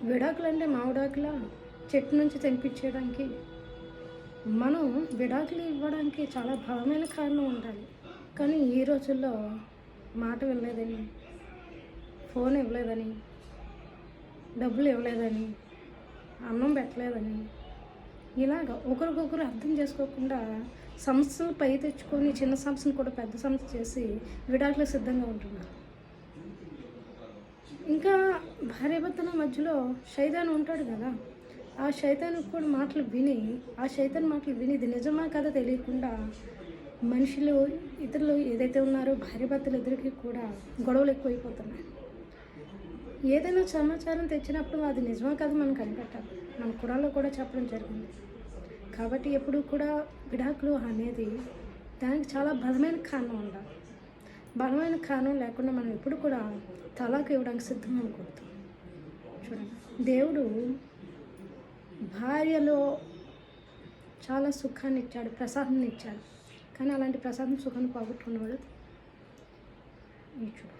విడాకులు అంటే మామిడాకుల చెట్టు నుంచి తెంపించేయడానికి. మనం విడాకులు ఇవ్వడానికి చాలా బలమైన కారణం ఉండాలి. కానీ ఈ రోజుల్లో మాట వినలేదని, ఫోన్ ఇవ్వలేదని, డబ్బులు ఇవ్వలేదని, అన్నం పెట్టలేదని, ఇలాగ ఒకరికొకరు అర్థం చేసుకోకుండా సమస్యలు పై తెచ్చుకొని చిన్న సమస్యను కూడా పెద్ద సమస్య చేసి విడాకులకు సిద్ధంగా ఉంటున్నారు. ఇంకా భార్యాభర్తల మధ్యలో శైతాను ఉంటాడు కదా, ఆ శైతానికి కూడా మాటలు విని, ఆ శైతాన్ మాటలు విని ఇది నిజమా కదా తెలియకుండా మనుషులు ఇతరులు ఏదైతే ఉన్నారో భార్యాభర్తలు ఇద్దరికి కూడా గొడవలు ఎక్కువైపోతున్నాయి. ఏదైనా సమాచారం తెచ్చినప్పుడు అది నిజమా కదా మనం కనిపెట్టాలి. మన కురాల్లో కూడా చెప్పడం జరిగింది. కాబట్టి ఎప్పుడు కూడా విడాకులు అనేది దానికి చాలా బలమైన కారణం ఉండాలి. బలమైన కారణం లేకుండా మనం ఎప్పుడు కూడా తలాకు ఇవ్వడానికి సిద్ధం అనుకుంటాం. చూడండి, దేవుడు భార్యలో చాలా సుఖాన్ని ఇచ్చాడు, ప్రసాదాన్ని ఇచ్చాడు. కానీ అలాంటి ప్రసాదం సుఖాన్ని పోగొట్టుకున్నవాడు చూడు.